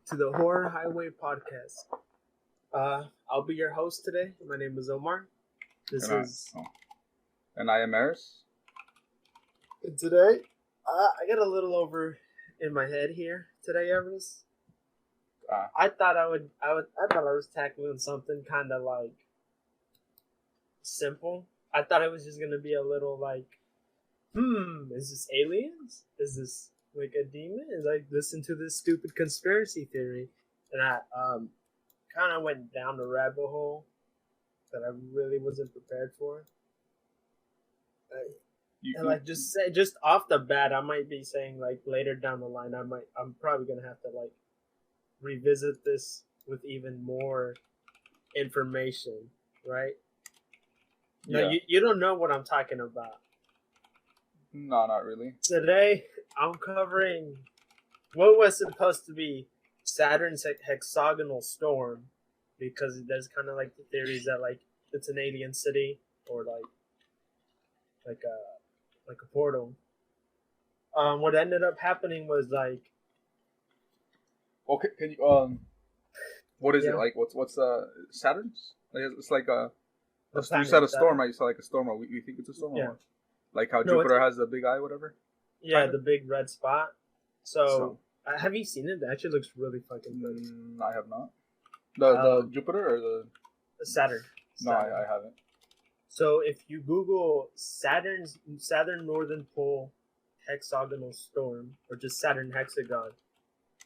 to the Horror Highway podcast. I'll be your host today. My name is Omar. And I am Eris. Today, I got a little over in my head here today, Eris. I thought I was tackling something kind of like simple. I thought it was just gonna be a little like, is this aliens? Is this like a demon? Is I listen to this stupid conspiracy theory, and I kind of went down the rabbit hole that I really wasn't prepared for. Just off the bat, I might be saying like later down the line, I'm probably gonna have to like revisit this with even more information, right? Yeah. No, you don't know what I'm talking about. No, not really. Today, I'm covering what was supposed to be Saturn's hexagonal storm, because there's kind of like the theories that like it's an alien city or like a portal. What ended up happening was like. Okay, can you what is it like? What's Saturn's? Like, it's like you said a storm, right? You said like a storm. We think it's a storm. Yeah. Like how Jupiter has the big eye, whatever. Yeah, the big red spot. So have you seen it? It actually looks really fucking good. I have not. The Jupiter or the Saturn? No, I haven't. So if you Google Saturn Northern Pole hexagonal storm, or just Saturn hexagon,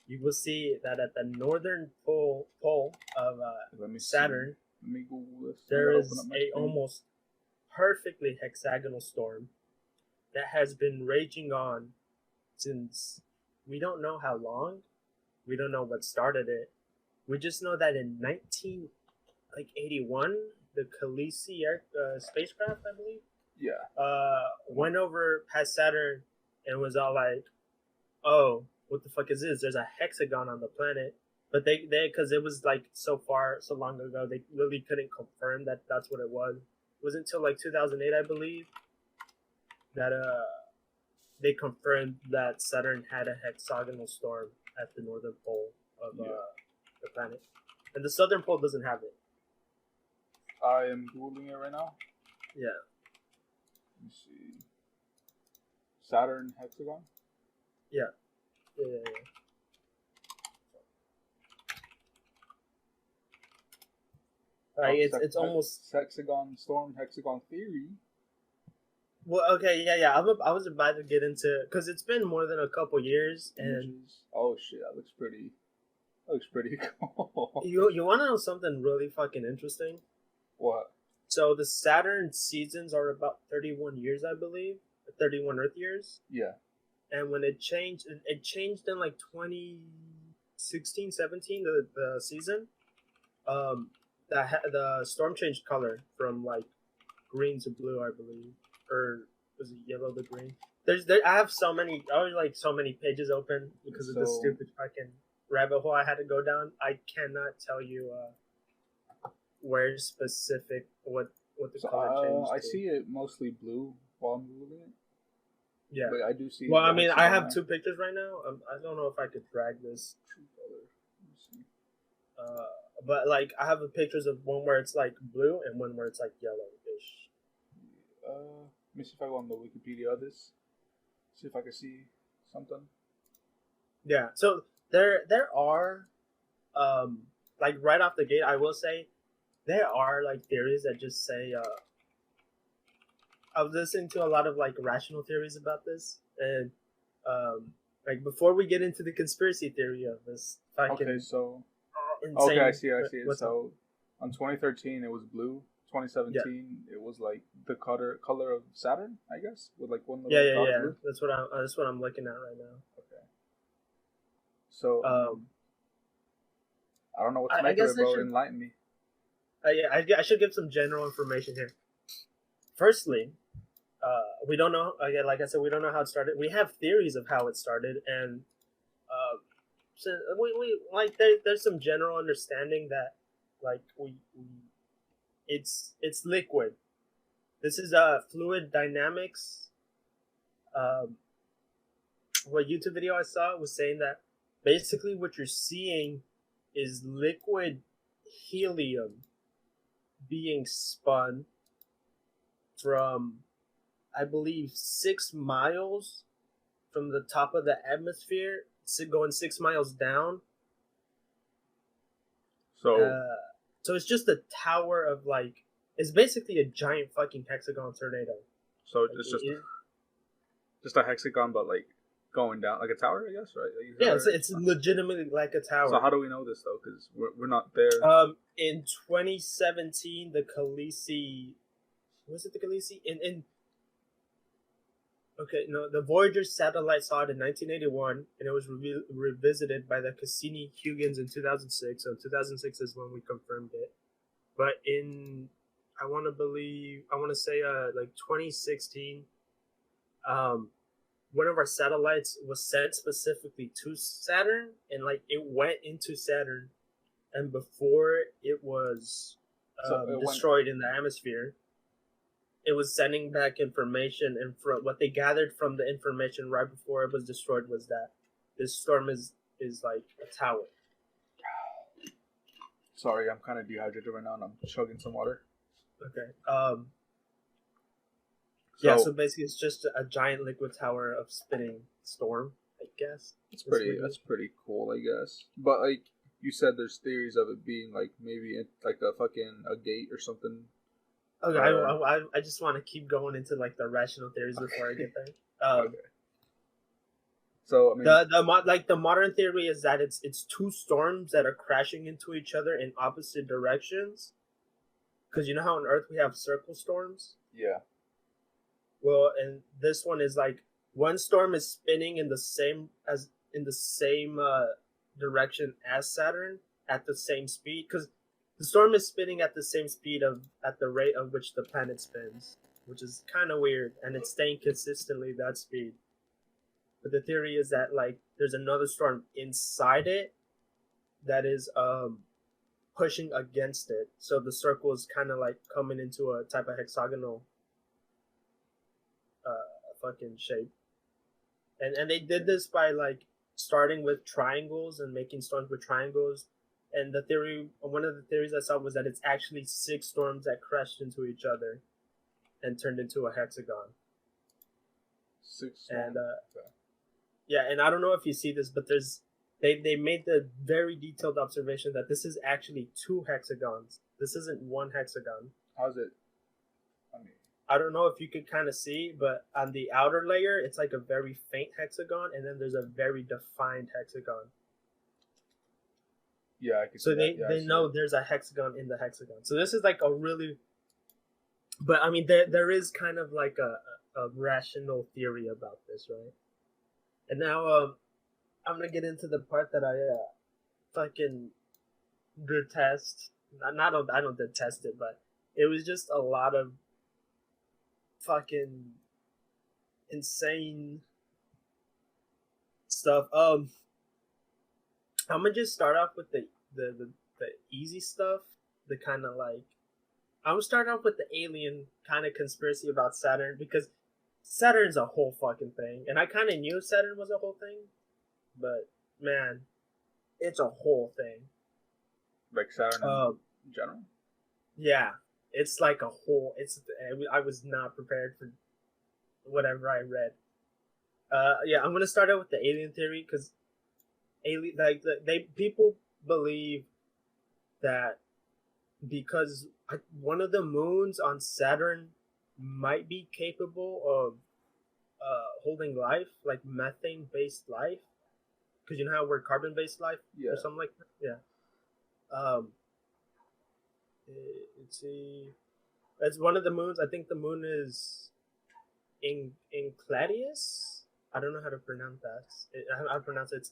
you will see that at the northern pole of Saturn, there is a almost perfectly hexagonal storm that has been raging on since we don't know how long. We don't know what started it. We just know that in 1981, the Khaleesi spacecraft, I believe, went over past Saturn and was all like, "Oh, what the fuck is this? There's a hexagon on the planet." But they because it was like so long ago, they really couldn't confirm that that's what it was. It wasn't until like 2008, I believe, that they confirmed that Saturn had a hexagonal storm at the northern pole of the planet, and the southern pole doesn't have it. I am googling it right now. Yeah. Let me see. Saturn hexagon. Yeah. It's almost hexagon storm, hexagon theory. Well, okay, yeah. I was about to get into, because it's been more than a couple years, and oh shit, that looks pretty cool. You want to know something really fucking interesting? What? So the Saturn Seasons are about 31 years, I believe, 31 Earth years. Yeah. And when it changed in like 2016, 17, the season. The storm changed color from like green to blue, I believe, or was it yellow to green? I have so many pages open because of this stupid fucking rabbit hole I had to go down. I cannot tell you where specific what the color changed. I see it mostly blue while I'm moving it. Yeah, but I do see. Well, I mean, I have two pictures right now. I don't know if I could drag this. True color. Let me see. But like I have pictures of one where it's like blue and one where it's like yellowish. Let me see if I go on the Wikipedia of this. See if I can see something. Yeah. So there are, like right off the gate, I will say, there are like theories that just say. I was listening to a lot of like rational theories about this, and like before we get into the conspiracy theory of this fucking. Okay, so. Insane. Okay, I see it. So, on 2013 it was blue. 2017 it was like the color of Saturn, I guess, with like one little dot of blue. That's what I'm looking at right now. Okay. So, I don't know what to make of it, bro. Enlighten me. I should give some general information here. Firstly, we don't know. Again, like I said, we don't know how it started. We have theories of how it started, and so we like there's some general understanding that like it's liquid. This is fluid dynamics. What YouTube video I saw was saying that basically what you're seeing is liquid helium being spun from, I believe, 6 miles from the top of the atmosphere, going 6 miles down. So it's just a tower of like, it's basically a giant fucking hexagon tornado. So it's just a hexagon, but like going down like a tower, I guess, right? Yeah, it's legitimately like a tower. So how do we know this though? Because we're not there. In 2017, the Khaleesi, was it the Khaleesi? The Voyager satellite saw it in 1981, and it was revisited by the Cassini-Huygens in 2006. So 2006 is when we confirmed it. But I want to say like 2016, one of our satellites was sent specifically to Saturn, and like it went into Saturn, and before it was destroyed in the atmosphere, it was sending back information, and from what they gathered from the information right before it was destroyed was that this storm is like a tower. Sorry, I'm kind of dehydrated right now, and I'm chugging some water. Okay. So basically, it's just a giant liquid tower of spinning storm, I guess. That's pretty cool, I guess. But like you said, there's theories of it being like maybe like a gate or something. Okay, I just want to keep going into like the rational theories before I get there. Okay. So I mean, the modern theory is that it's two storms that are crashing into each other in opposite directions. Because you know how on Earth we have circle storms? Yeah. Well, and this one is like one storm is spinning in the same direction as Saturn at the same speed, because the storm is spinning at the same speed at the rate of which the planet spins, which is kind of weird, and it's staying consistently that speed. But the theory is that like there's another storm inside it that is pushing against it, so the circle is kind of like coming into a type of hexagonal fucking shape. And they did this by like starting with triangles and making storms with triangles. And one of the theories I saw was that it's actually 6 storms that crashed into each other and turned into a hexagon. 6 storms. And yeah, and I don't know if you see this, but they made the very detailed observation that this is actually 2 hexagons. This isn't 1 hexagon. How's it? I don't know if you could kind of see, but on the outer layer, it's like a very faint hexagon, and then there's a very defined hexagon. Yeah, I can see so that. they know there's a hexagon in the hexagon. So this is like a really, but I mean there is kind of like a rational theory about this, right? And now I'm gonna get into the part that I fucking detest. I don't detest it, but it was just a lot of fucking insane stuff. I'm gonna just start off with the easy stuff. The kind of like, I'm gonna start off with the alien kind of conspiracy about Saturn, because Saturn's a whole fucking thing, and I kind of knew Saturn was a whole thing, but man, it's a whole thing. Like Saturn in general? Yeah. It's like a whole. I was not prepared for whatever I read. Yeah, I'm gonna start out with the alien theory, because people believe that because one of the moons on Saturn might be capable of holding life, like methane-based life, because you know how we're carbon-based life, or something like that. Yeah. Let's see. It's one of the moons. I think the moon is Enceladus. I don't know how to pronounce that. I pronounce it. It's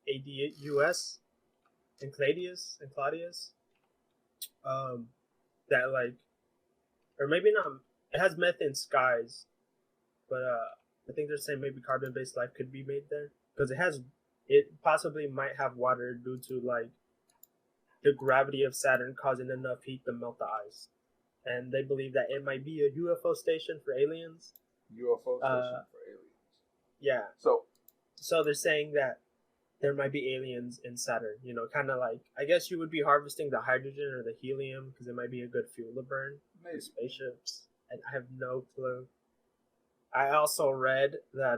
Enceladus. Enceladus. That like, or maybe not. It has methane skies, but I think they're saying maybe carbon-based life could be made there, because it possibly might have water due to like the gravity of Saturn causing enough heat to melt the ice. And they believe that it might be a UFO station for aliens. UFO station for aliens. Yeah. So So they're saying that there might be aliens in Saturn. You know, kind of like, I guess you would be harvesting the hydrogen or the helium because it might be a good fuel to burn in spaceships. And I have no clue. I also read that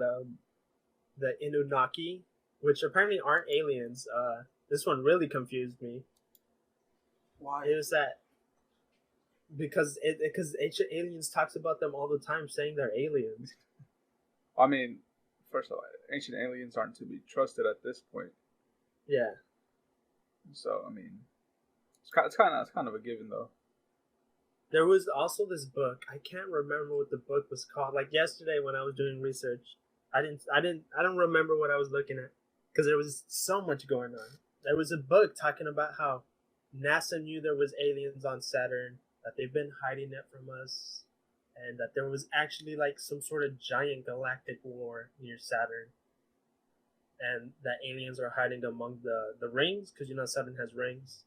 the Anunnaki, which apparently aren't aliens, this one really confused me. Why? It was that because ancient aliens talks about them all the time, saying they're aliens. I mean, first of all, ancient aliens aren't to be trusted at this point. Yeah. So I mean, it's kind of a given though. There was also this book. I can't remember what the book was called. Like yesterday when I was doing research, I don't remember what I was looking at because there was so much going on. There was a book talking about how NASA knew there was aliens on Saturn, that they've been hiding it from us, and that there was actually like some sort of giant galactic war near Saturn, and that aliens are hiding among the rings because you know Saturn has rings,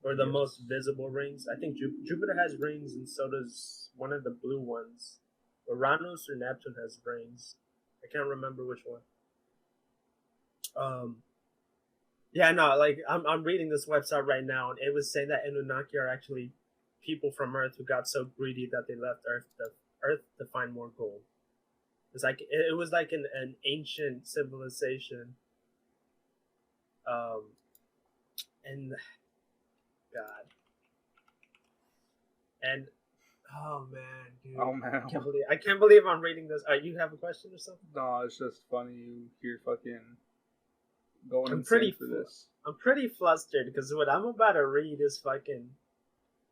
or the most visible rings. I think Jupiter has rings, and so does one of the blue ones. Uranus or Neptune has rings. I can't remember which one. Yeah, no, like I'm reading this website right now, and it was saying that Anunnaki are actually people from Earth who got so greedy that they left Earth to find more gold. It's like it was like an ancient civilization. And God, and oh man, dude, oh man, I can't believe I'm reading this. You have a question or something? No, it's just funny you hear fucking going I'm insane for this. I'm pretty flustered because what I'm about to read is fucking.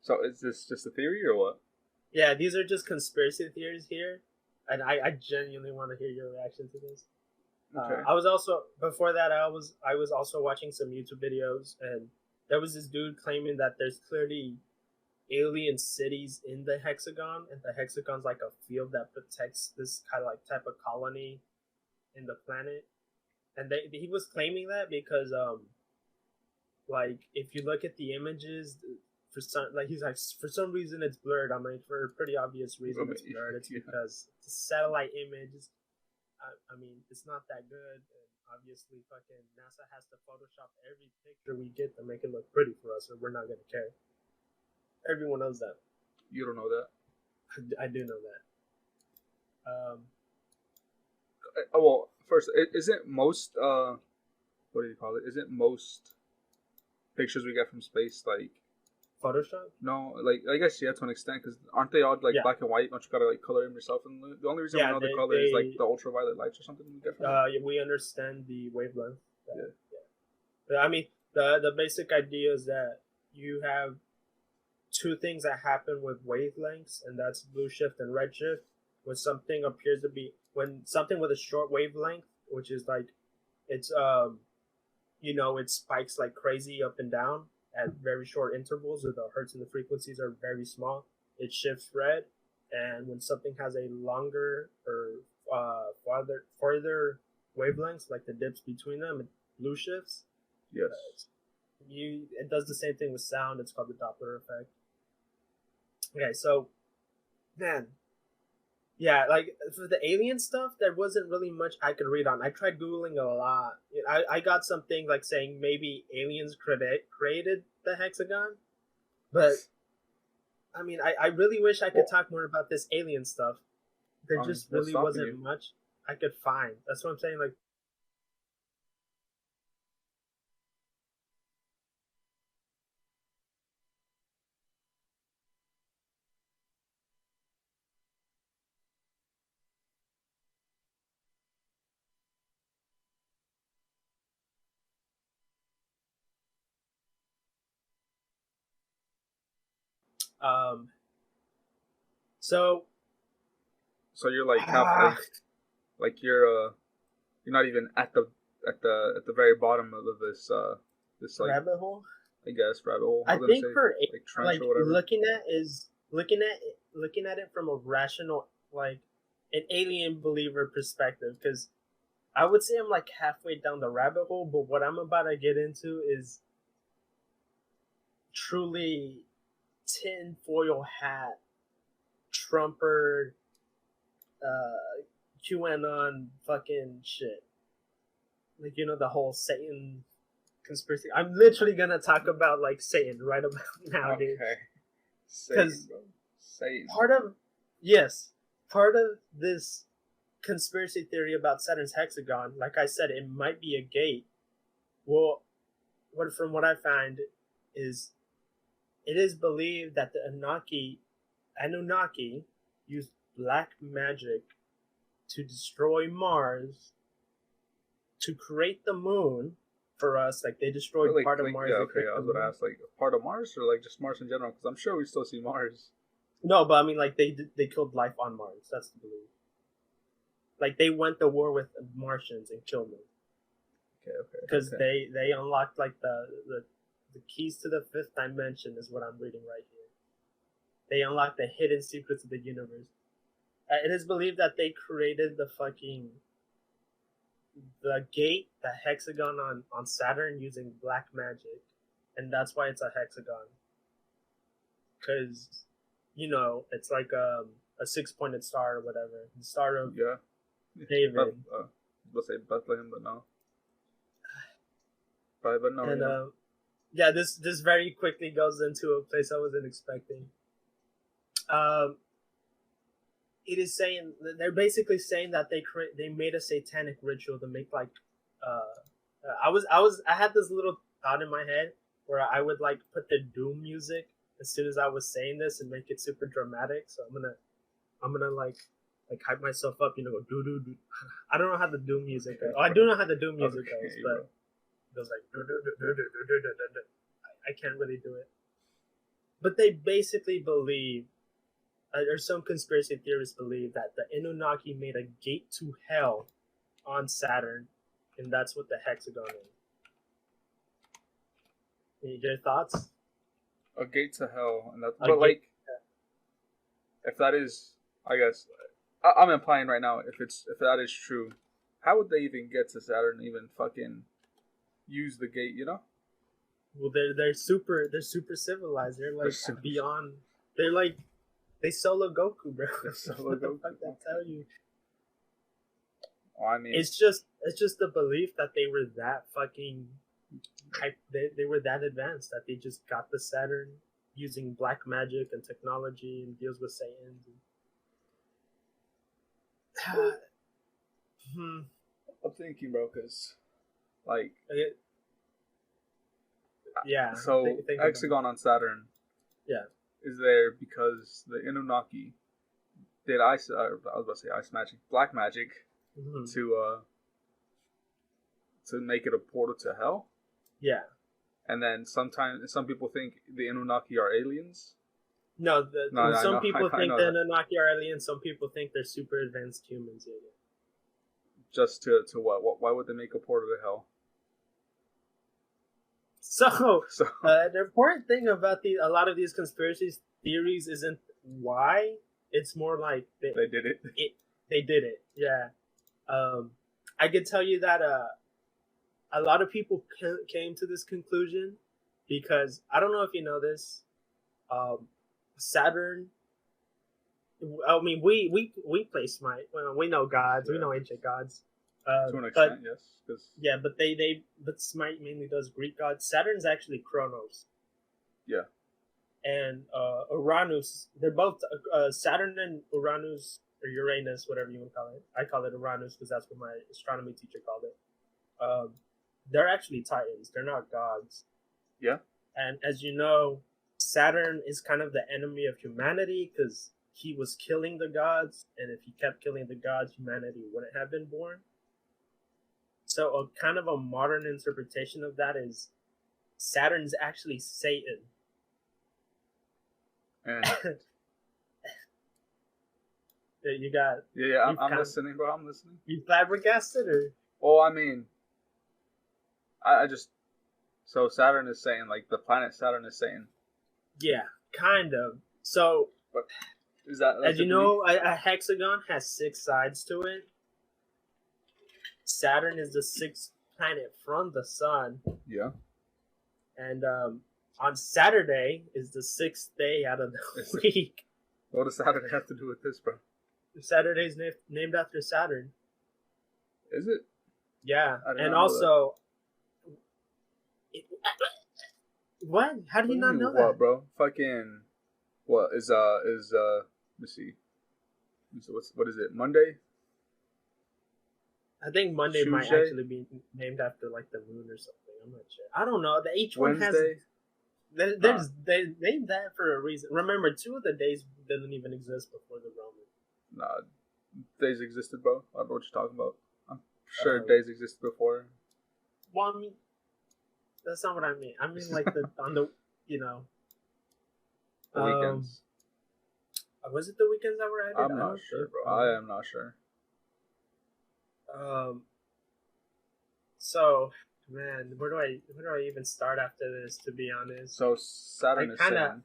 So is this just a theory or what? Yeah, these are just conspiracy theories here, and I genuinely want to hear your reaction to this. Okay. I was also before that I was also watching some YouTube videos, and there was this dude claiming that there's clearly alien cities in the Hexagon, and the Hexagon's like a field that protects this kind of like type of colony in the planet. And he was claiming that because like if you look at the images, for some like he's like for some reason it's blurred. I mean, for a pretty obvious reason it's blurred. It's because it's a satellite image. I mean, it's not that good, and obviously fucking NASA has to Photoshop every picture we get to make it look pretty for us, or we're not gonna care. Everyone knows that. You don't know that? I do know that. Well, first, isn't most what do you call it? Isn't most pictures we get from space like Photoshop? No, like I guess yeah, to an extent, because aren't they all like black and white? Don't you gotta like color them yourself? And the only reason we know the color is like the ultraviolet lights or something we get from we understand the wavelength. Yeah. But I mean, the basic idea is that you have two things that happen with wavelengths, and that's blue shift and red shift. When something appears to be something with a short wavelength, which is like it's it spikes like crazy up and down at very short intervals, or the hertz and the frequencies are very small, it shifts red. And when something has a longer or farther wavelengths, like the dips between them, it blue shifts. Yes. It does the same thing with sound. It's called the Doppler effect. Okay, so, man, yeah, like for the alien stuff, there wasn't really much I could read on. I tried Googling a lot. I got something like saying maybe aliens created the Hexagon, but I mean, I really wish I could talk more about this alien stuff. There just really wasn't much I could find. That's what I'm saying. Like, so you're like half like you're not even at the very bottom of this like rabbit hole. I guess rabbit hole. I think for like trench or whatever. Looking at it from a rational, like an alien believer perspective, because I would say I'm like halfway down the rabbit hole, but what I'm about to get into is truly tinfoil hat, Trumper, QAnon fucking shit. like the whole Satan conspiracy. I'm literally gonna talk about like Satan right about now, dude. Okay. Because Satan. part of this conspiracy theory about Saturn's hexagon, like I said, it might be a gate. Well, from what I find is, it is believed that the Anunnaki used black magic to destroy Mars, to create the moon for us. Like they destroyed part of Mars. Yeah, okay. I was gonna ask, like, part of Mars or like just Mars in general? Because I'm sure we still see Mars. No, but I mean, like they killed life on Mars. That's the belief. Like they went to war with Martians and killed them. Okay. Because they unlocked like the keys to the fifth dimension is what I'm reading right here. They unlocked the hidden secrets of the universe. It is believed that they created the gate, the hexagon on Saturn using black magic, and that's why it's a hexagon. Because it's like a 6-pointed star or whatever, the star of David. Let's say Bethlehem, but no. But no. And this very quickly goes into a place I wasn't expecting. It is saying, they're basically saying that they made a satanic ritual to make like I had this little thought in my head where I would like put the doom music as soon as I was saying this and make it super dramatic. So I'm gonna like hype myself up, go do. I don't know how the doom music goes. Oh, I do know how the doom music goes, but it goes like do. I can't really do it. But they basically believe, or some conspiracy theorists believe, that the Anunnaki made a gate to hell on Saturn, and that's what the hexagon is. Any your thoughts? A gate to hell, and that's but like, if that is, I guess, I'm implying right now, if that is true, how would they even get to Saturn? Even fucking use the gate, Well, they're super civilized. They're like beyond. They're like they solo Goku, bro. What the fuck that tell you? Well, I mean, it's just the belief that they were that fucking. They were that advanced that they just got the Saturn using black magic and technology and deals with Satan. I'm thinking, bro, because like. Yeah. So hexagon on Saturn, is there because the Anunnaki did I was about to say ice magic, black magic, to make it a portal to hell. Yeah. And then some people think the Anunnaki are aliens. No, some people think the Anunnaki are aliens. Some people think they're super advanced humans. Just to what? Why would they make a portal to hell? So the important thing about a lot of these conspiracy theories isn't why. It's more like they did it. They did it. Yeah. I could tell you that a lot of people came to this conclusion because I don't know if you know this. Saturn. I mean, we play Smite. Well, we know gods. We know ancient gods. To an extent, yes. Yeah, but Smite mainly does Greek gods. Saturn's actually Kronos. Yeah. And Uranus, they're both Saturn and Uranus, or Uranus, whatever you want to call it. I call it Uranus because that's what my astronomy teacher called it. They're actually titans. They're not gods. Yeah. And as you know, Saturn is kind of the enemy of humanity because he was killing the gods, and if he kept killing the gods, humanity wouldn't have been born. So a kind of a modern interpretation of that is Saturn's actually Satan. And you got... Yeah, I'm listening, bro. I'm listening. You flabbergasted, or? Oh, I mean, I just... So Saturn is Satan, like the planet Saturn is Satan. Yeah, kind of. So... But is that... As you know, a hexagon has 6 sides to it. Saturn is the 6th planet from the sun. Yeah. And on Saturday is the 6th day out of the week. What does Saturday have to do with this, bro? Saturday's named after Saturn. Is it? Yeah, and also, what? How do you not know that? What, bro? Fucking what is let me see. What is it? Monday? I think Monday Tuesday? Might actually be named after like the moon or something. I'm not sure. I don't know. Each Wednesday? One has. They named that for a reason. Remember, 2 of the days didn't even exist before the Roman. Nah, days existed, bro. I don't know what you're talking about. I'm sure days existed before. Well, I mean, that's not what I mean. I mean, like on the the weekends. Was it the weekends that were added? I'm not sure, bro. I am not sure. So, man, where do I even start after this? To be honest, so Saturn is Satan.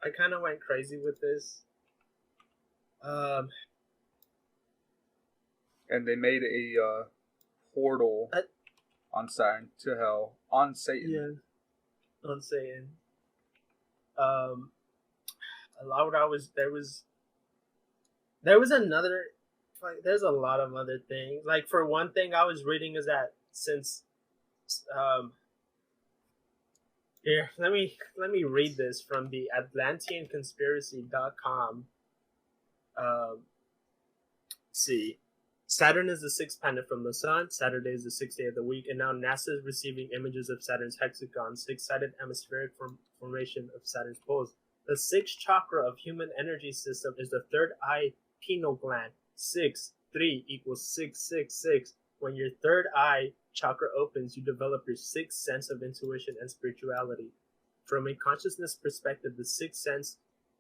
I kind of went crazy with this. And they made a portal on Saturn to hell on Satan. Yeah, on Satan. A lot. There was another. Like, there's a lot of other things. Like, for one thing, I was reading is that since here, let me read this from the AtlanteanConspiracy.com. See, Saturn is the 6th planet from the Sun. Saturday is the 6th day of the week, and now NASA is receiving images of Saturn's hexagon, 6-sided atmospheric formation of Saturn's poles. The 6th chakra of human energy system is the 3rd eye pineal gland. 6, 3 equals 666. When your 3rd eye chakra opens, you develop your 6th sense of intuition and spirituality. From a consciousness perspective, the 6th sense,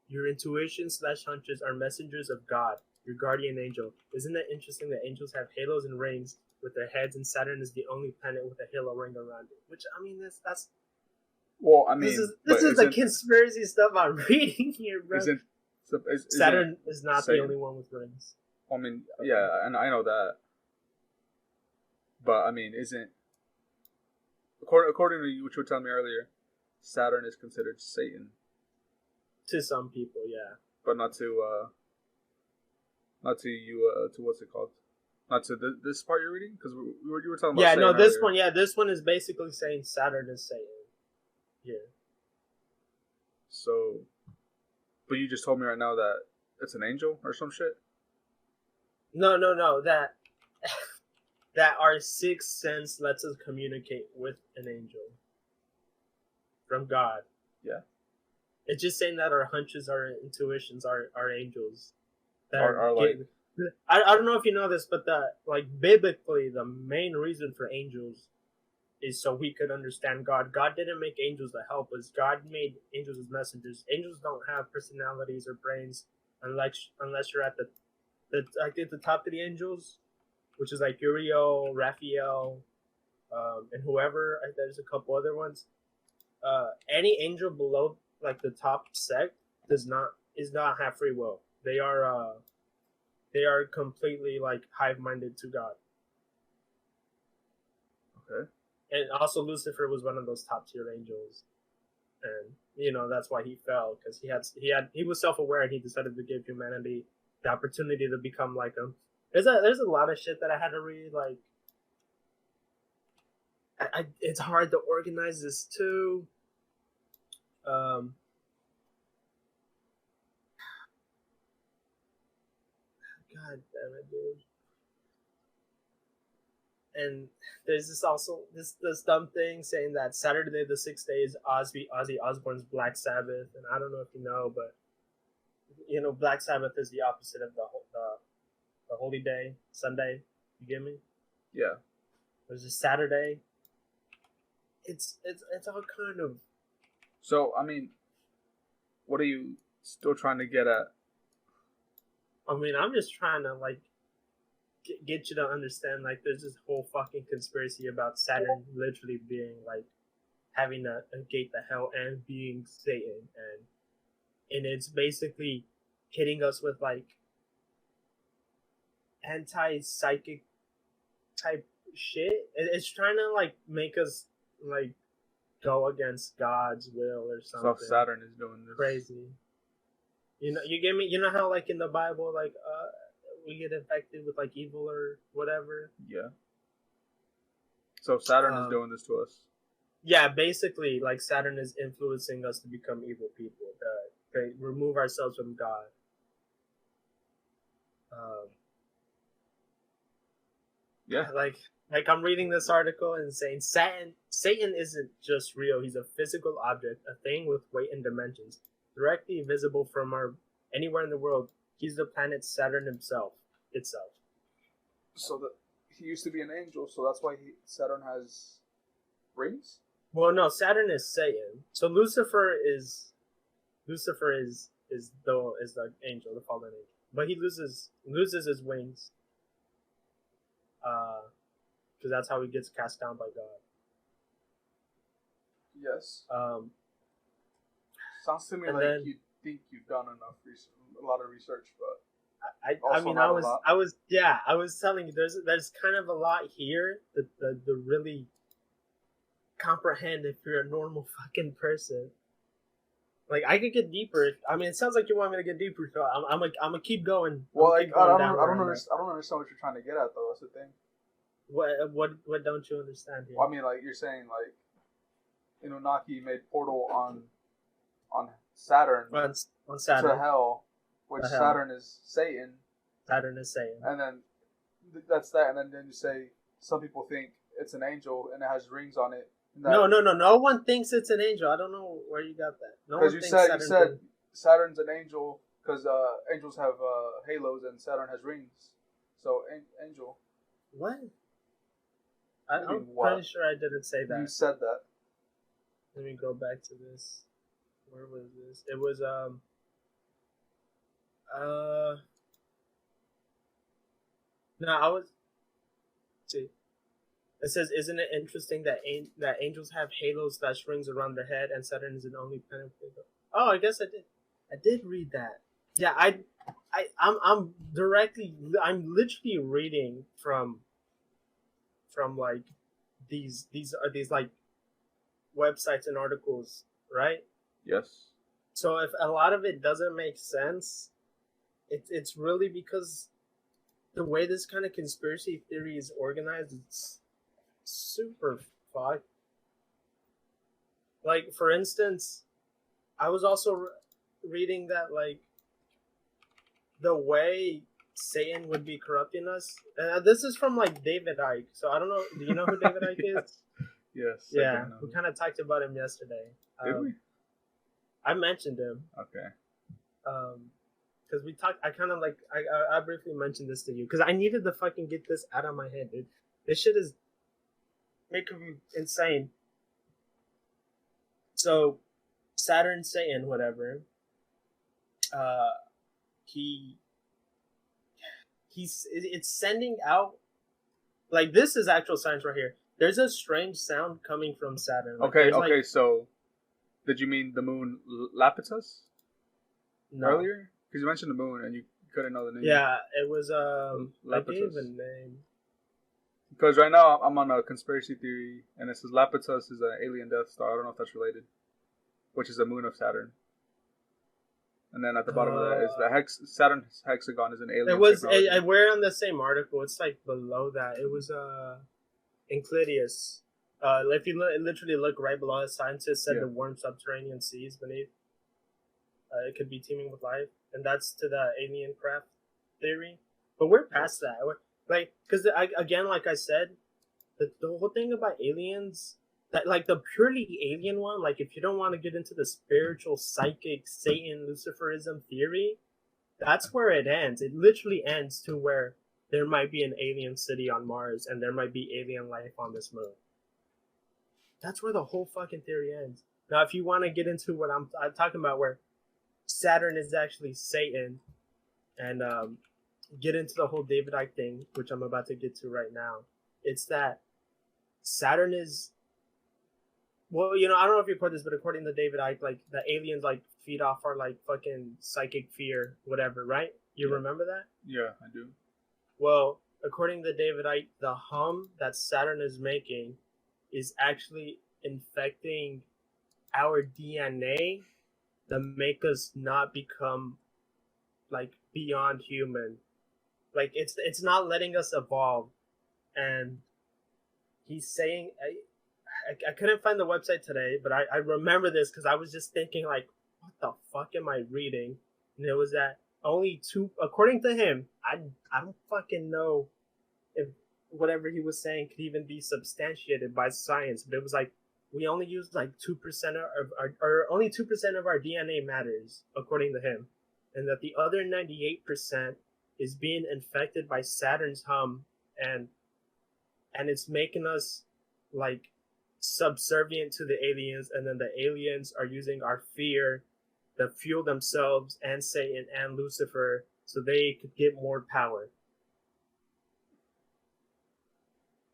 your intuition/hunches are messengers of God, your guardian angel. Isn't it interesting that angels have halos and rings with their heads, and Saturn is the only planet with a halo ring around it? Which, I mean, that's well, I mean, this is the conspiracy stuff I'm reading here, bro. Saturn is not the only one with rings. I mean, yeah, and I know that. But, I mean, isn't... According to what you were telling me earlier, Saturn is considered Satan. To some people, yeah. But not to you, to what's it called? Not to this part you're reading? Because you were talking about Satan earlier. This one is basically saying Saturn is Satan. Yeah. So... But you just told me right now that it's an angel or some shit? No. That our 6th sense lets us communicate with an angel from God. Yeah. It's just saying that our hunches, our intuitions, are angels. That are like... I don't know if you know this, but biblically, the main reason for angels is so we could understand God. God didn't make angels to help us. God made angels as messengers. Angels don't have personalities or brains unless you're at the top of the angels, which is like Uriel, Raphael, and whoever. There's a couple other ones. Any angel below like the top sect is not have free will. They are completely like hive-minded to God. Okay. And also Lucifer was one of those top tier angels, and that's why he fell, because he was self-aware and he decided to give humanity the opportunity to become like him. There's a lot of shit that I had to read. Like, it's hard to organize this too. God damn it, dude. And there's this dumb thing saying that Saturday the 6th day is Ozzy Osbourne's Black Sabbath, and I don't know if you know, but Black Sabbath is the opposite of the holy day, Sunday. You get me? Yeah. There's a Saturday. It's all kind of. So I mean, what are you still trying to get at? I mean, I'm just trying to like get you to understand, like, there's this whole fucking conspiracy about Saturn literally being like having a gate to hell and being Satan, and it's basically hitting us with like anti-psychic type shit. It's trying to like make us like go against God's will or something. So Saturn is doing this crazy. You get me? You know how like in the Bible, like we get infected with like evil or whatever? Yeah. So Saturn is doing this to us. Yeah, basically, like Saturn is influencing us to become evil people. They remove ourselves from God. Yeah, like I'm reading this article and saying Satan isn't just real. He's a physical object, a thing with weight and dimensions, directly visible from anywhere in the world. He's the planet Saturn itself. So he used to be an angel, so that's why Saturn has rings. Well, no, Saturn is Satan. So Lucifer is the angel, the fallen angel, but he loses his wings. Because that's how he gets cast down by God. Yes. Sounds to me like you think you've done a lot of research, but I was telling you there's kind of a lot here that the really comprehend if you're a normal fucking person. Like I could get deeper. It sounds like you want me to get deeper, so I'm gonna keep going. Well, I don't understand what you're trying to get at, though. That's the thing. What don't you understand here? Well, like you're saying, like Anunnaki made portal on Saturn on Saturn to hell, which Saturn is Satan. Saturn is Satan, and then that's that. And then you say some people think it's an angel and it has rings on it. No. No one thinks it's an angel. I don't know where you got that. Because you said Saturn's an angel because angels have halos and Saturn has rings. So angel. What? I'm pretty sure I didn't say that. You said that. Let me go back to this. Where was this? It was No, I was. See. It says, "Isn't it interesting that angels have halos / rings around their head, and Saturn is the only planet with them?" Oh, I guess I did. I did read that. Yeah, I'm literally reading from like these like websites and articles, right? Yes. So if a lot of it doesn't make sense, it's really because the way this kind of conspiracy theory is organized, it's super fucked. Like, for instance, I was also reading that, like, the way Satan would be corrupting us. This is from, like, David Icke. So I don't know. Do you know who David Icke is? Yes. Yeah, we kind of talked about him yesterday. Did we? I mentioned him. Okay. Because we talked. I kind of like. I briefly mentioned this to you because I needed to fucking get this out of my head, dude. This shit is making me insane. So, Saturn, Satan, whatever. It's sending out, like, this is actual science right here. There's a strange sound coming from Saturn. Like, okay. So, did you mean the moon Lapidus? No. Earlier, because you mentioned the moon and you couldn't know the name. Yeah, it was Lapidus. I gave a name. Because right now I'm on a conspiracy theory, and it says Lapidus is an alien Death Star. I don't know if that's related, which is the moon of Saturn. And then at the bottom of that is the Saturn Hexagon is an alien. It was. We're on the same article. It's like below that. It was Euclideus. If you literally look right below it, scientists said the warm subterranean seas beneath it could be teeming with life, and that's to the alien craft theory. But we're past that. Like, because again, like I said, the whole thing about aliens, that like the purely alien one, like if you don't want to get into the spiritual, psychic, Satan, Luciferism theory, that's where it ends. It literally ends to where there might be an alien city on Mars and there might be alien life on this moon. That's where the whole fucking theory ends. Now, if you want to get into what I'm talking about, where Saturn is actually Satan, and get into the whole David Icke thing, which I'm about to get to right now, it's that Saturn is, well, I don't know if you've heard this, but according to David Icke, like, the aliens, like, feed off our, like, fucking psychic fear, whatever, right? You remember that? Yeah, I do. Well, according to David Icke, the hum that Saturn is making is actually infecting our DNA to make us not become, like, beyond human. Like, it's not letting us evolve. And he's saying, I couldn't find the website today, but I remember this because I was just thinking like, what the fuck am I reading? And it was that only two, according to him, I don't fucking know if whatever he was saying could even be substantiated by science, but it was like we only use like 2% of our, or only 2% of our DNA matters, according to him, and that the other 98% is being infected by Saturn's hum, and it's making us like subservient to the aliens, and then the aliens are using our fear to fuel themselves and Satan and Lucifer so they could get more power.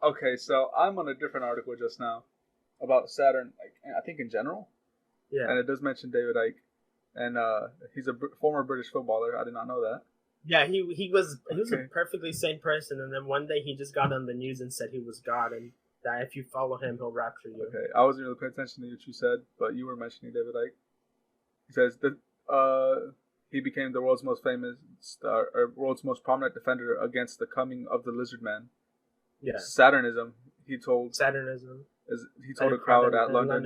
Okay, so I'm on a different article just now about Saturn, like, I think in general. Yeah. And it does mention David Icke, and he's a former British footballer. I did not know that. Yeah, he was a perfectly sane person, and then one day he just got on the news and said he was God, and that if you follow him, he'll rapture you. Okay, I wasn't really paying attention to what you said, but you were mentioning David Icke. He says that he became the world's most famous, world's most prominent defender against the coming of the lizard man. Yeah. Saturnism. He told a crowd at London.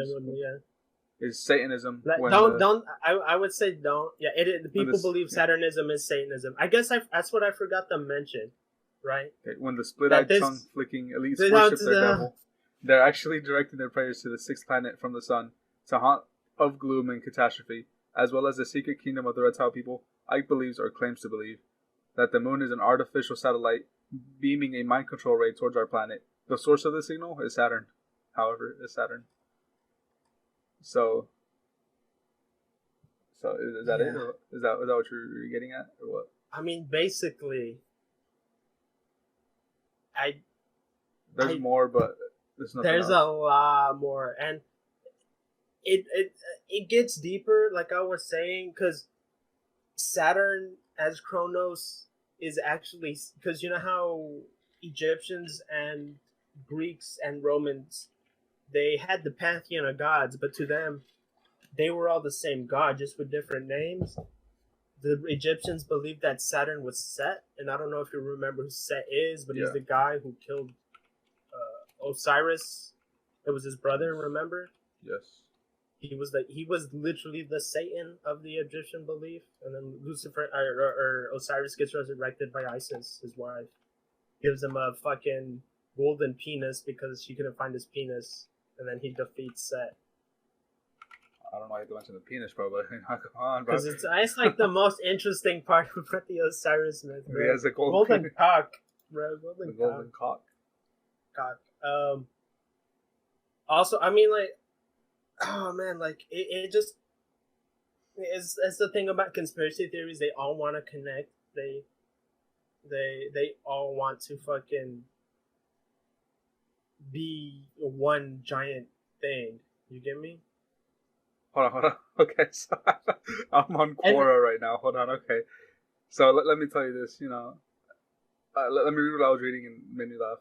Is Satanism. I would say don't. Yeah, the people believe Saturnism is Satanism. I guess that's what I forgot to mention, right? Okay, when the split-eyed tongue-flicking elites worship their devil, they're actually directing their prayers to the sixth planet from the sun, to haunt of gloom and catastrophe, as well as the secret kingdom of the reptile people. Icke believes, or claims to believe, that the moon is an artificial satellite beaming a mind control ray towards our planet. The source of the signal is Saturn. However, is Saturn. So is that it? Or is that what you're getting at, or what? I mean, basically, there's more, but there's nothing else. A lot more, and it gets deeper, like I was saying, because Saturn as Kronos is actually, because you know how Egyptians and Greeks and Romans, they had the pantheon of gods, but to them, they were all the same god, just with different names. The Egyptians believed that Saturn was Set, and I don't know if you remember who Set is, but he's the guy who killed Osiris. It was his brother, remember? Yes. He was literally the Satan of the Egyptian belief, and then Lucifer or Osiris gets resurrected by Isis, his wife. Gives him a fucking golden penis because she couldn't find his penis, and then he defeats Set. I don't know why you have to mention the penis, bro, but come on, bro. Because it's like the most interesting part of the Osiris myth. Bro. He has a golden cock, bro. Golden cock. Also, I mean, like, oh man, like it just it's the thing about conspiracy theories. They all want to connect. They all want to fucking be one giant thing. You get me? Hold on. Okay, so I'm on Quora right now. Hold on, okay. So let me tell you this, you know. Let me read what I was reading and made me laugh.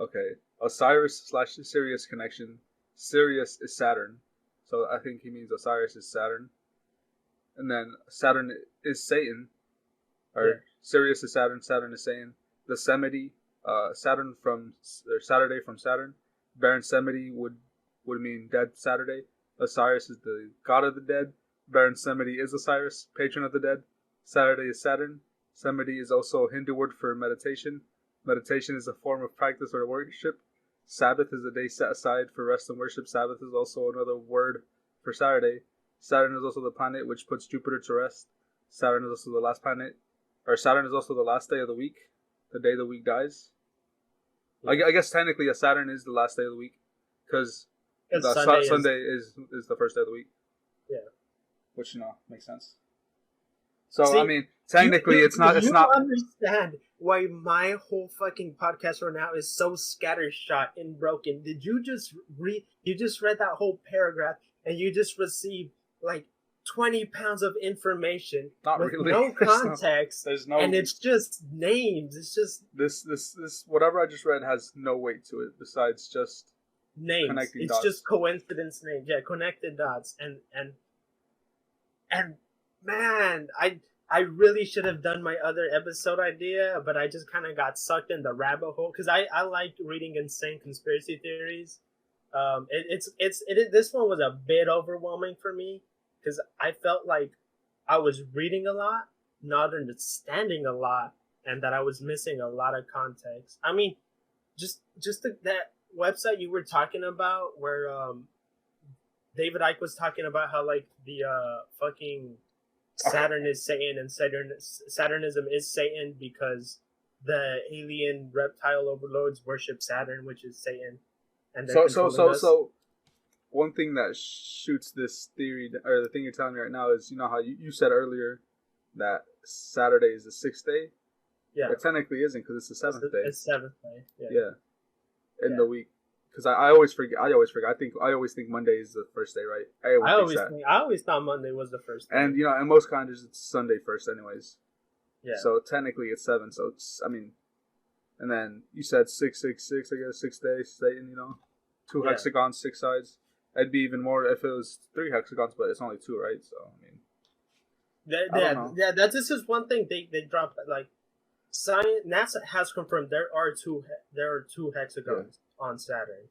Okay. Osiris/Sirius connection. Sirius is Saturn. So I think he means Osiris is Saturn. And then Saturn is Satan. Or Sirius is Saturn, Saturn is Satan. The Semity, Saturday from Saturn. Baron Semity would mean dead Saturday. Osiris is the god of the dead. Baron Semity is Osiris, patron of the dead. Saturday is Saturn. Semity is also a Hindu word for meditation. Meditation is a form of practice or worship. Sabbath is a day set aside for rest and worship. Sabbath is also another word for Saturday. Saturn is also the planet which puts Jupiter to rest. Saturn is also the last planet, or Saturn is also the last day of the week, the day the week dies. I guess technically a Saturn is the last day of the week, because Sunday is the first day of the week. Yeah. Which, you know, makes sense. So, see, I mean, technically it's not... You don't understand why my whole fucking podcast right now is so scattershot and broken. Did you just read that whole paragraph and you just received like 20 pounds of information with really. No context. There's no, and it's just names. It's just this whatever I just read has no weight to it besides just names. Connecting it's dots. Just coincidence names. Yeah, connected dots. And man, I really should have done my other episode idea, but I just kind of got sucked in the rabbit hole because I like reading insane conspiracy theories. This one was a bit overwhelming for me because I felt like I was reading a lot, not understanding a lot, and that I was missing a lot of context. I mean, that website you were talking about where David Icke was talking about how like the fucking Saturn is Satan and Saturnism is Satan because the alien reptile overlords worship Saturn, which is Satan, and so one thing that shoots this theory, or the thing you're telling me right now, is how you said earlier that Saturday is the 6th day. Yeah, it technically isn't because it's the 7th day. It's 7th day. Yeah. In the week. Because I always forget. I always think Monday is the first day, right? I always thought Monday was the first day. And in most calendars it's Sunday first, anyways. Yeah. So technically it's 7. So it's and then you said 666. I guess 6 days, Satan. 2 hexagons, 6 sides. It'd be even more if it was 3 hexagons, but it's only 2, right? So this is one thing they dropped. Like, science, NASA has confirmed there are two hexagons on Saturn.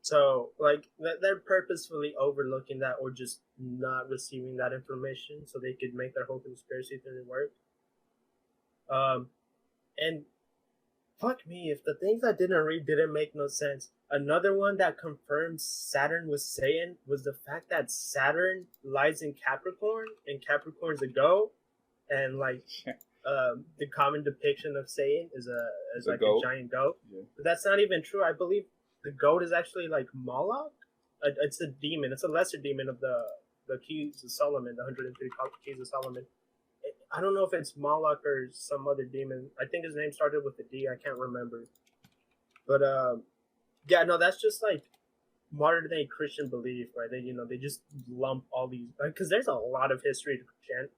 So, like, they're purposefully overlooking that or just not receiving that information so they could make their whole conspiracy theory work. And fuck me, if the things I didn't read didn't make no sense. Another one that confirms Saturn was Satan was the fact that Saturn lies in Capricorn, and Capricorn's a goat, and like the common depiction of Satan is like a giant goat. Yeah. But that's not even true. I believe the goat is actually like Moloch. It's a demon. It's a lesser demon of the Keys of Solomon, the 103 Keys of Solomon. I don't know if it's Moloch or some other demon. I think his name started with a D. I can't remember. But that's just like modern day Christian belief, right? They just lump all these, because there's a lot of history to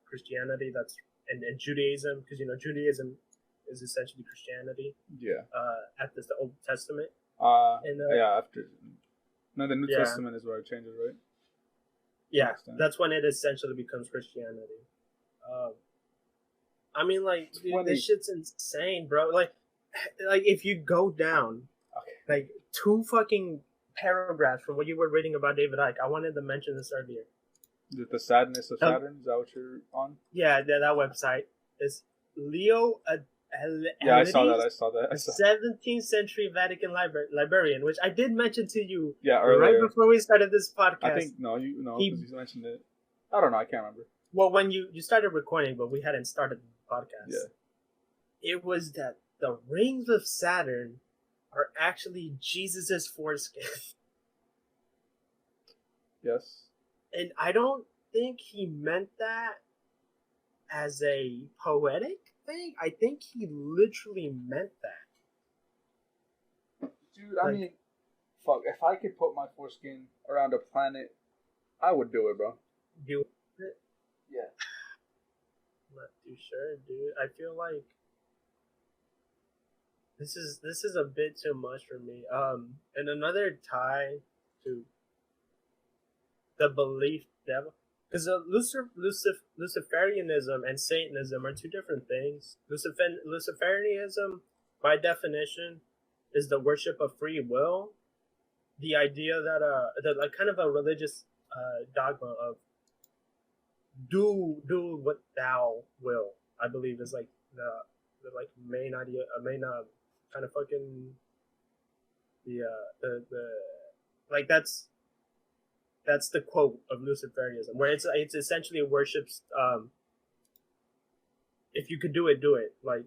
Christianity that's and Judaism, because Judaism is essentially Christianity. Yeah. After the Old Testament. After. No, the New Testament is where it changes, right? Yeah, that's when it essentially becomes Christianity. I mean, like, dude, this shit's insane, bro. Like if you go down, like 2 fucking paragraphs from what you were reading about David Icke, I wanted to mention this earlier. The Sadness of Saturn? Is that what you're on? Yeah, that website is Leo. I saw that. A 17th century Vatican librarian, which I did mention to you earlier, right before we started this podcast. I think because you mentioned it. I don't know. I can't remember. Well, when you started recording, but we hadn't started the podcast. Yeah. It was that the rings of Saturn are actually Jesus's foreskin. Yes. And I don't think he meant that as a poetic thing. I think he literally meant that. Dude, I mean, fuck, if I could put my foreskin around a planet, I would do it, bro. Do it? Yeah. I'm not too sure, dude. I feel like this is a bit too much for me. And another tie to the belief devil, because Luciferianism and Satanism are 2 different things. Luciferianism, by definition, is the worship of free will. The idea that like kind of a religious dogma of do what thou will, I believe, is like the like main idea, kind of fucking the like that's the quote of Luciferianism, where it's essentially worships if you could do it, do it. Like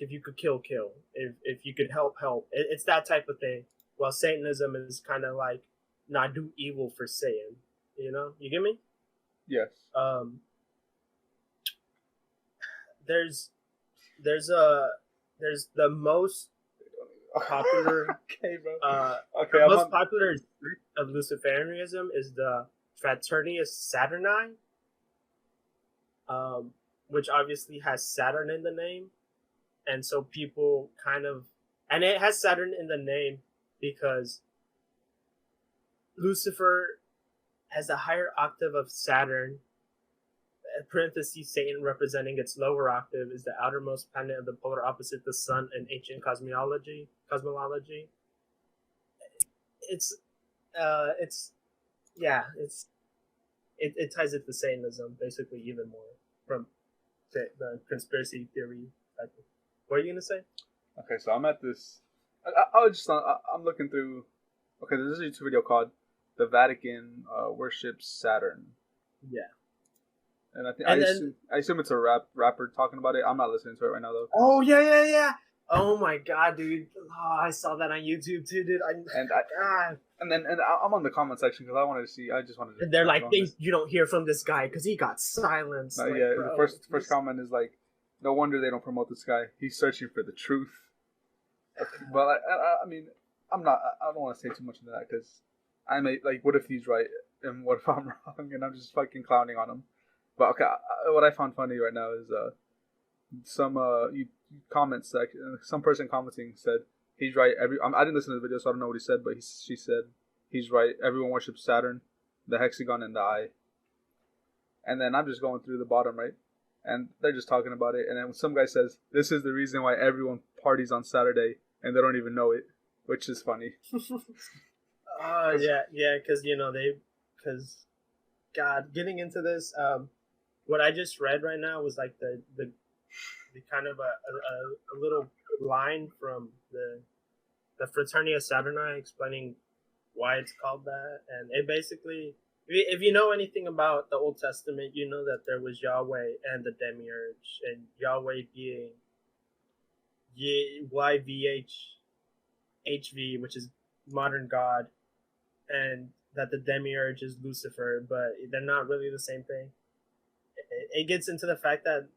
if you could kill, if you could help. It's that type of thing. While Satanism is kind of like not do evil for Satan. You get me? Yes. There's the most popular most popular of Luciferianism is the Fraternitas Saturni, which obviously has Saturn in the name, and so people and it has Saturn in the name because Lucifer has a higher octave of Saturn. parentheses, Satan representing its lower octave is the outermost planet of the polar opposite the sun in ancient cosmology. It's yeah, it ties it to Satanism basically even more from the conspiracy theory type of. What are you gonna say? Okay, so I'm at this. I'm looking through. Okay, there's a YouTube video called "The Vatican Worships Saturn." Yeah. And I assume it's a rapper talking about it. I'm not listening to it right now though. Oh yeah. Oh my god, dude! Oh, I saw that on YouTube too, dude. And I'm on the comment section because I wanted to see. I just wanted to. And they're like, you don't hear from this guy because he got silenced. Like, yeah, bro, the first comment is like, no wonder they don't promote this guy. He's searching for the truth. But I mean, I don't want to say too much into that because I may like, what if he's right and what if I'm wrong and I'm just fucking clowning on him. But okay, what I found funny right now is some comments section. Some person commenting said he's right. I didn't listen to the video, so I don't know what he said. But she said he's right. Everyone worships Saturn, the hexagon, and the eye. And then I'm just going through the bottom right, and they're just talking about it. And then some guy says this is the reason why everyone parties on Saturday, and they don't even know it, which is funny. Yeah, because God, getting into this, what I just read right now was like the kind of a little line from the Fraternity of Saturni explaining why it's called that, and it basically, if you know anything about the Old Testament, you know that there was Yahweh and the Demiurge, and Yahweh being YVH HV, which is modern God, and that the Demiurge is Lucifer, but they're not really the same thing. It gets into the fact that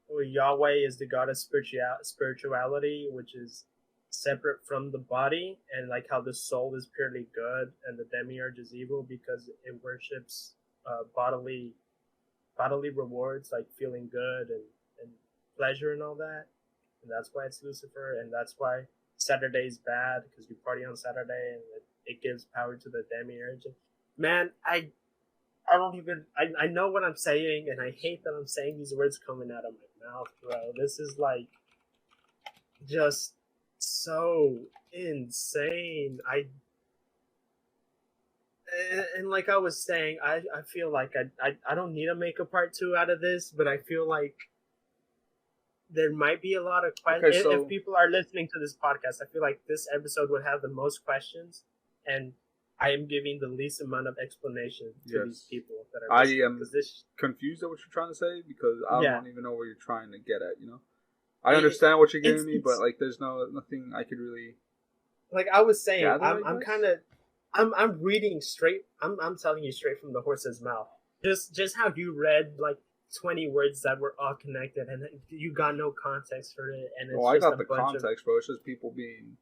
Yahweh is the god of spirituality, which is separate from the body, and like how the soul is purely good and the Demiurge is evil because it worships bodily rewards, like feeling good and pleasure and all that, and that's why it's Lucifer, and that's why Saturday's bad because we party on Saturday and it gives power to the Demiurge. Man, I know what I'm saying, and I hate that I'm saying these words coming out of my mouth, bro. This is like just so insane. And like I was saying, I feel like I don't need to make a part 2 out of this, but I feel like there might be a lot of questions. Okay, so if people are listening to this podcast, I feel like this episode would have the most questions, and I am giving the least amount of explanation to these people that are listening. I am confused at what you're trying to say because I don't even know where you're trying to get at, you know? I understand what you're giving me, but like there's nothing I could really, like I was saying, I'm reading straight, I'm telling you straight from the horse's mouth. Just how you read like 20 words that were all connected and you got no context for it, and it's I got the context, bro. It's just people being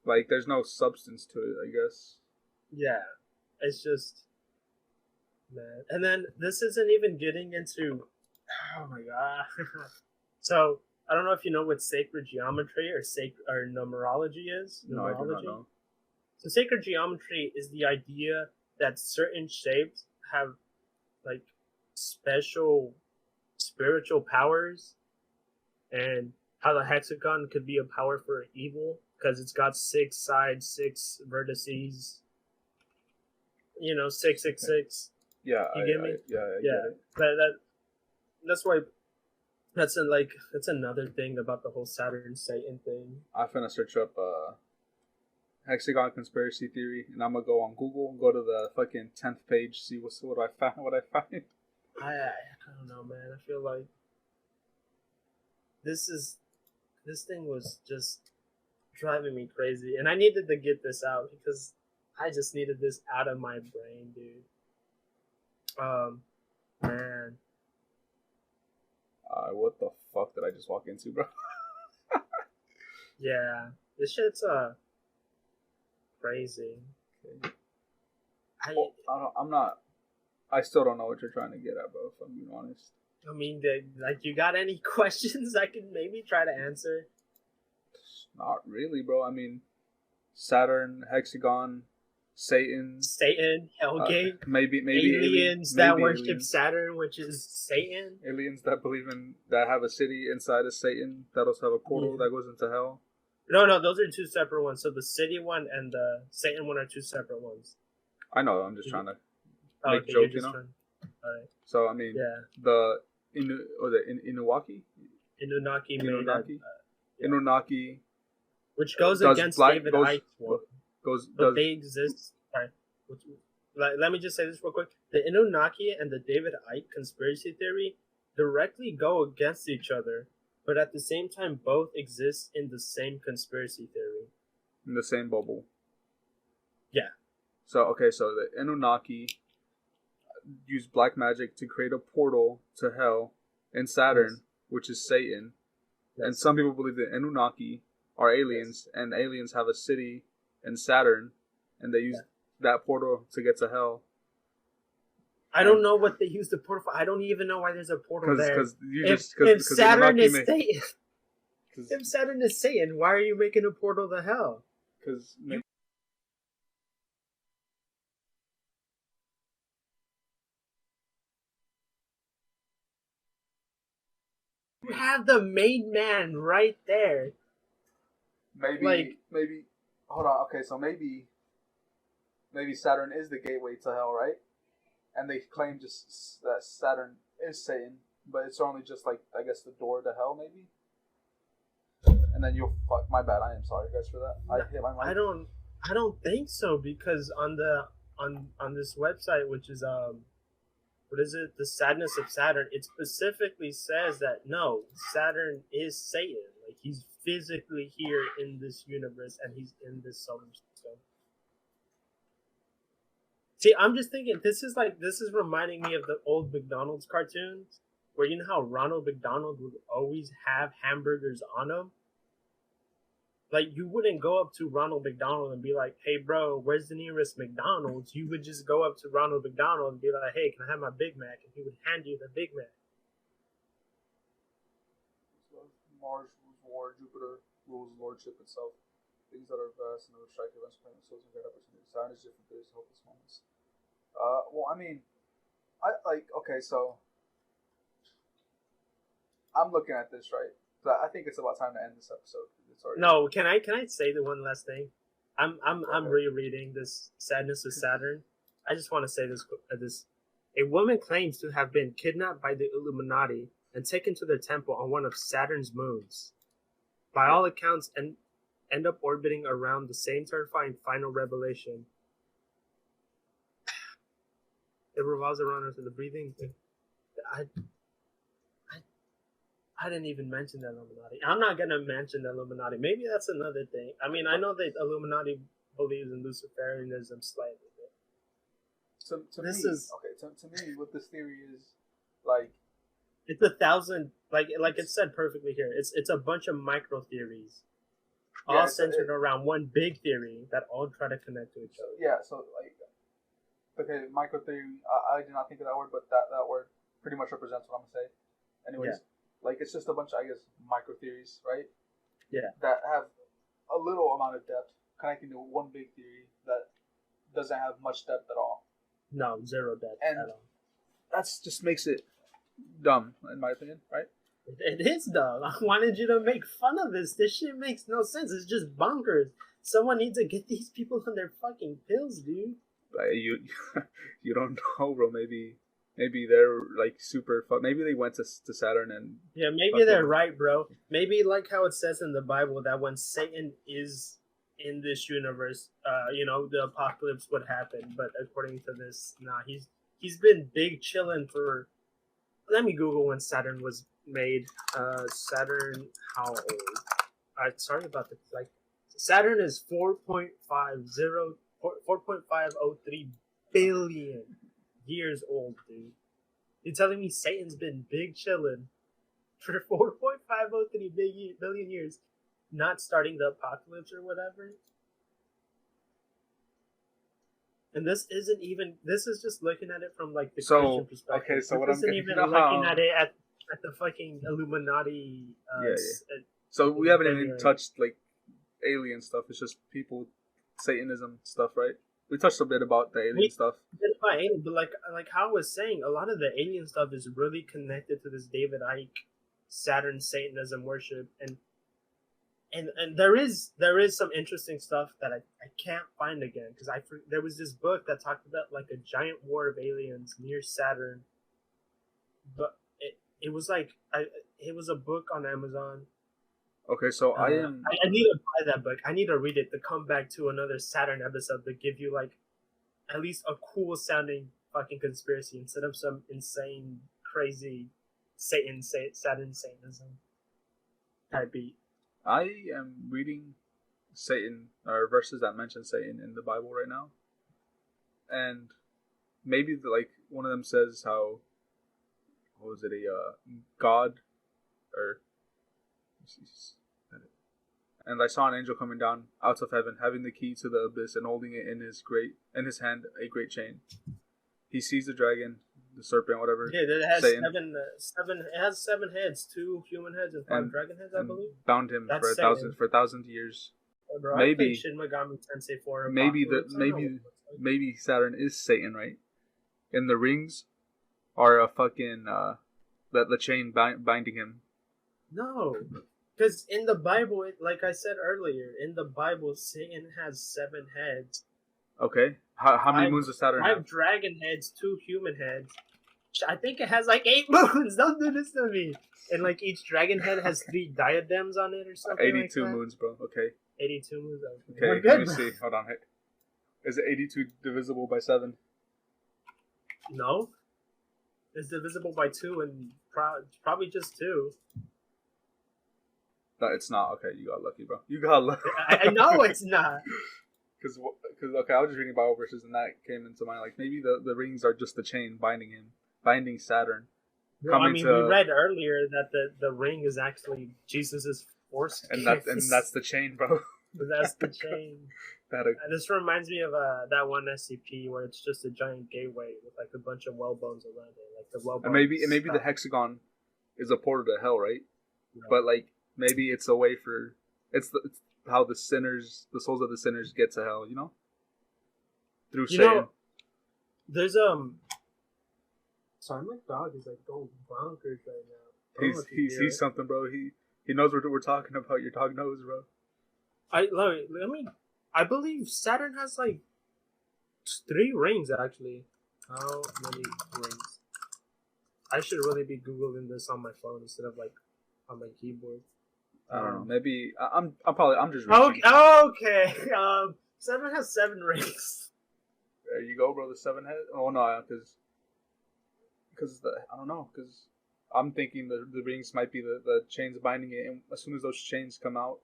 like, there's no substance to it, I guess. Yeah, it's just, man. And then this isn't even getting into, oh my god. So I don't know if you know what sacred geometry or numerology is. No, I do not know. So sacred geometry is the idea that certain shapes have like special spiritual powers, and how the hexagon could be a power for evil because it's got 6 sides, 6 vertices. 666. Yeah, you get me? I get it. That's why. That's another thing about the whole Saturn Satan thing. I'm finna search up Hexagon conspiracy theory, and I'm gonna go on Google and go to the fucking 10th page, see what I find. I don't know, man. I feel like this thing was just driving me crazy, and I needed to get this out because I just needed this out of my brain, dude. Man. What the fuck did I just walk into, bro? Yeah, this shit's crazy. Okay. I still don't know what you're trying to get at, bro, if I'm being honest. I mean, you got any questions I can maybe try to answer? Not really, bro. I mean, Saturn, Hexagon, Satan, Hellgate, maybe aliens that worship Saturn, which is Satan. Aliens that believe that have a city inside of Satan that also have a portal that goes into hell. No, those are two separate ones. So the city one and the Satan one are two separate ones. I know. I'm just trying to make jokes, you know. All right. So I mean, the Inunnaki, Inunnaki, which goes against David Icke's one. But they exist. Sorry. Let me just say this real quick. The Anunnaki and the David Icke conspiracy theory directly go against each other, but at the same time both exist in the same conspiracy theory. In the same bubble. Yeah. So the Anunnaki use black magic to create a portal to hell in Saturn, which is Satan. Yes. And some people believe that Anunnaki are aliens, and aliens have a city in Saturn, and they use that portal to get to hell. I don't know what they use the portal for. I don't even know why there's a portal there. If Saturn is Satan, if Saturn is Satan, why are you making a portal to hell? Because you have the main man right there. Maybe. Hold on. Okay, so maybe Saturn is the gateway to hell, right? And they claim just that Saturn is Satan, but it's only just like, I guess, the door to hell, maybe. And then you'll fuck. My bad. I am sorry, guys, for that. I hit my mic. I don't think so, because on this website, which is what is it? The Sadness of Saturn. It specifically says that no, Saturn is Satan. Like, he's physically here in this universe, and he's in this solar system. See, I'm just thinking, this is reminding me of the old McDonald's cartoons, where you know how Ronald McDonald would always have hamburgers on him? Like, you wouldn't go up to Ronald McDonald and be like, hey, bro, where's the nearest McDonald's? You would just go up to Ronald McDonald and be like, hey, can I have my Big Mac? And he would hand you the Big Mac. Mars rules war, Jupiter rules lordship itself. Things that are vast and never strike events, playing themselves in great opportunities. Saturn is different days, hopeless moments. Well, I mean, so I'm looking at this, right? So I think it's about time to end this episode. No, can I say the one last thing? I'm rereading this Sadness of Saturn. I just want to say this. A woman claims to have been kidnapped by the Illuminati and taken to their temple on one of Saturn's moons. By all accounts, end up orbiting around the same terrifying final revelation. It revolves around the breathing. I didn't even mention the Illuminati. I'm not gonna mention the Illuminati. Maybe that's another thing. I mean, I know that Illuminati believes in Luciferianism slightly. To me, what this theory is, like, it's 1,000. Like it said perfectly here. It's a bunch of micro theories, all centered around one big theory that all try to connect to each other. Yeah. So micro theory. I did not think of that word, but that word pretty much represents what I'm gonna say. Anyways. Yeah. Like, it's just a bunch of, I guess, micro theories, right? Yeah. That have a little amount of depth connecting to one big theory that doesn't have much depth at all. No, zero depth at all. That just makes it dumb, in my opinion, right? It is dumb. I wanted you to make fun of this. This shit makes no sense. It's just bonkers. Someone needs to get these people on their fucking pills, dude. You don't know, bro. Maybe they're like super fun. Maybe they went to Saturn and... Yeah, maybe they're right, bro. Maybe like how it says in the Bible that when Satan is in this universe, the apocalypse would happen. But according to this, he's been big chilling for... Let me Google when Saturn was made. Saturn, how old? Sorry about the... Saturn is 4.503 billion years old, dude. You're telling me Satan's been big chilling for 4.503 billion years, not starting the apocalypse or whatever? And this is just looking at it from like the Christian perspective. Okay, so what I'm getting looking at it at the fucking Illuminati. So we haven't even touched like alien stuff. It's just people, Satanism stuff, right? we touched a bit about the alien stuff. But like how I was saying, a lot of the alien stuff is really connected to this David Icke Saturn Satanism worship, and there is some interesting stuff that I can't find again because there was this book that talked about like a giant war of aliens near Saturn, but it was like it was a book on Amazon. Okay, so I need to buy that book. I need to read it to come back to another Saturn episode to give you like at least a cool sounding fucking conspiracy instead of some insane crazy Saturn Satanism type beat. I am reading Satan or verses that mention Satan in the Bible right now, and maybe like one of them says how what was it a God or and I saw an angel coming down out of heaven, having the key to the abyss and holding it in his hand a great chain. He sees the dragon, the serpent, whatever. Yeah, it has seven. It has 7 heads, 2 human heads and 5 dragon heads, I believe. Bound him for a thousand years. Oh, bro, maybe Shin Megami Tensei 4. Maybe Saturn is Satan, right? And the rings are a fucking the chain binding him. No, because in the Bible, like I said earlier, in the Bible, Satan has 7 heads. Okay. How many moons does Saturn have? 5 dragon heads, 2 human heads. I think it has like 8 moons. Don't do this to me. And like each dragon head has 3 diadems on it or something. 82 like moons, bro. Okay. 82 moons. Okay, let me see. Hold on. Is it 82 divisible by 7? No. It's divisible by 2 and probably just 2. No, it's not. Okay, you got lucky, bro. You got lucky. I know it's not. Because okay, I was just reading Bible verses and that came into mind. Like maybe the rings are just the chain binding Saturn. Well, I mean, we read earlier that the ring is actually Jesus's force, and that's the chain, bro. That's the chain. This reminds me of that one SCP where it's just a giant gateway with like a bunch of well bones around it, like the well bones. And maybe the hexagon is a portal to hell, right? Yeah. But like maybe it's a way for it's how the souls of the sinners get to hell, you know? Through Satan. There's sorry, my dog is like going bonkers right now. He sees something, bro. He knows what we're talking about. Your dog knows, bro. I believe Saturn has like 3 rings actually. How many rings? I should really be googling this on my phone instead of like on my keyboard. I don't know. Maybe I'm just reaching. Okay. Saturn has 7 rings. There you go, bro. The 7 head. Oh no, because I don't know. Because I'm thinking the rings might be the chains binding it, and as soon as those chains come off,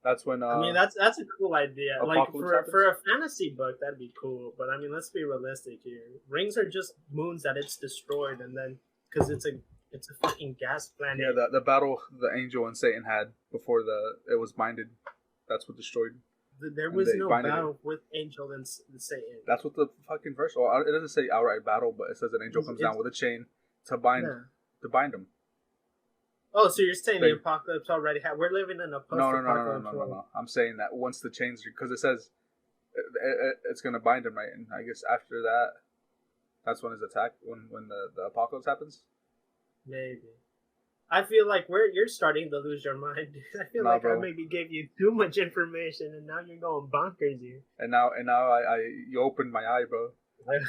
that's when. I mean, that's a cool idea. Like for a fantasy book, that'd be cool. But I mean, let's be realistic here. Rings are just moons that it's destroyed, and then because it's a fucking gas planet. Yeah, the battle the angel and Satan had before it was binded. That's what destroyed. There was no battle with angel and Satan. That's what the fucking verse. Well, it doesn't say outright battle, but it says an angel comes down with a chain to bind them. Oh, so you're saying the apocalypse already happened? We're living in a post-apocalypse world. No. I'm saying that once the chains, because it says it's going to bind them, right? And I guess after that, that's when his attack, when the apocalypse happens. Maybe. I feel like you're starting to lose your mind. I feel like bro. I maybe gave you too much information, and now you're going bonkers here. And now you opened my eye, bro.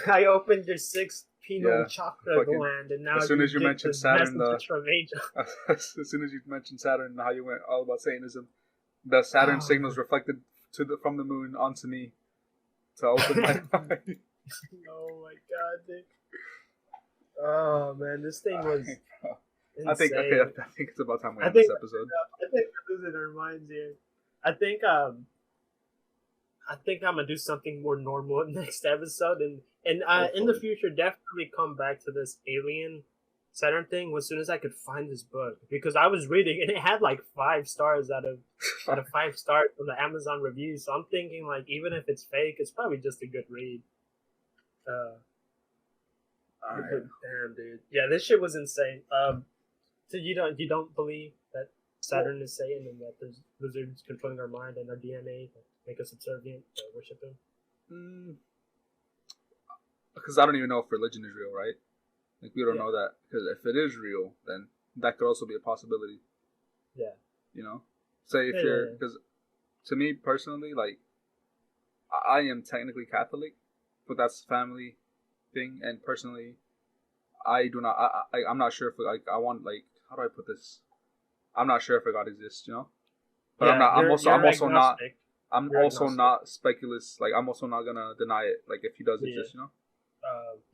I opened your 6th penile chakra gland, and now as soon as you mentioned Saturn, as soon as you mentioned Saturn, and how you went all about Satanism, the Saturn signals reflected from the moon onto me to open my eye. Oh my god, Dick. Oh man, this thing was. I think it's about time we end this episode. I think we're losing our minds here. I think I'm gonna do something more normal next episode, and in the future definitely come back to this alien Saturn thing as soon as I could find this book, because I was reading and it had like 5 stars out of 5 stars from the Amazon reviews. So I'm thinking like even if it's fake, it's probably just a good read. Damn, dude. Yeah, this shit was insane. So you don't believe that Saturn is Satan and that there's lizards controlling our mind and our DNA to make us subservient to worship him? Because I don't even know if religion is real, right? Like, we don't Yeah. know that. Because if it is real, then that could also be a possibility. Yeah. You know? Say if you're... Because to me, personally, like, I am technically Catholic, but that's family thing. And personally, I do not... I'm not sure if, like, I want, like... How do I put this? I'm not sure if a God exists, you know? But yeah, I'm also agnostic. I'm You're also agnostic. not speculous. Like, I'm also not gonna deny it. Like, if he does exist, you know.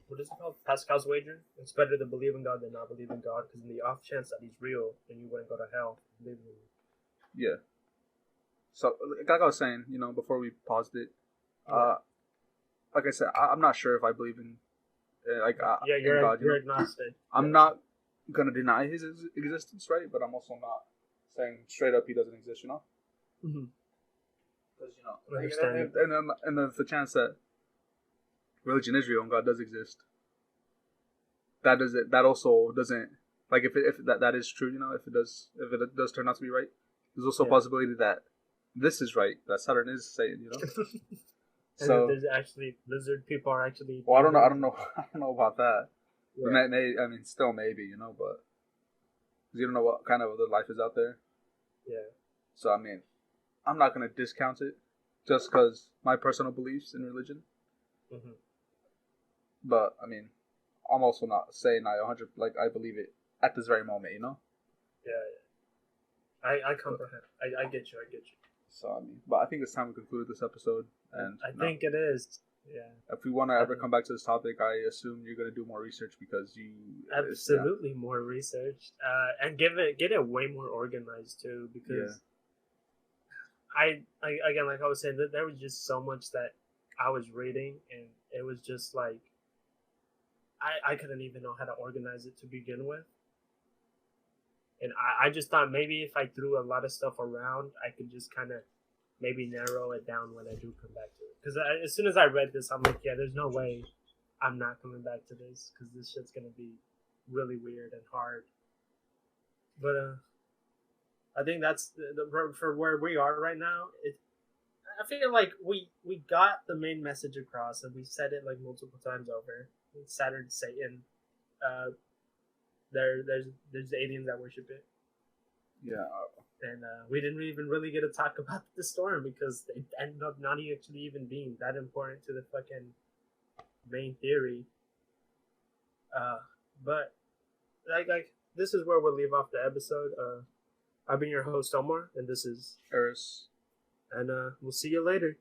What is it called? Pascal's wager. It's better to believe in God than not believe in God, because in the off chance that he's real, then you wouldn't go to hell. Yeah. So, like I was saying, you know, before we paused it, like I said, I'm not sure if I believe in, in God. You're agnostic. I'm not gonna deny his existence, right? But I'm also not saying straight up he doesn't exist, you know. Mm-hmm. Because, you know, and the chance that religion is real and God does exist, that also doesn't, like, if that is true, you know, if it does turn out to be right, there's also a possibility that this is right, that Saturn is Satan, you know. So there's actually lizard people are actually. Well, I don't know about that. Yeah. I mean, still maybe, you know, but you don't know what kind of other life is out there. Yeah. So I mean, I'm not gonna discount it just because my personal beliefs in religion. Mm-hmm. But I mean, I'm also not saying I believe it at this very moment, you know. Yeah. I comprehend. I get you. So I mean, but I think it's time we concluded this episode, and I think it is. Yeah. If we want to ever come back to this topic, I assume you're going to do more research because you absolutely more research, and get it way more organized too. Because I again, like I was saying, that there was just so much that I was reading, and it was just like I couldn't even know how to organize it to begin with. And I just thought maybe if I threw a lot of stuff around, I could just kind of maybe narrow it down when I do come back to it. Because as soon as I read this, I'm like, yeah, there's no way I'm not coming back to this, because this shit's going to be really weird and hard. But I think that's for where we are right now. I feel like we got the main message across, and we said it like multiple times over. Saturn, Satan. There's aliens that worship it. Yeah. And we didn't even really get to talk about the storm, because they ended up not actually even being that important to the fucking main theory. But like this is where we'll leave off the episode. I've been your host, Omar, and this is Eris. And we'll see you later.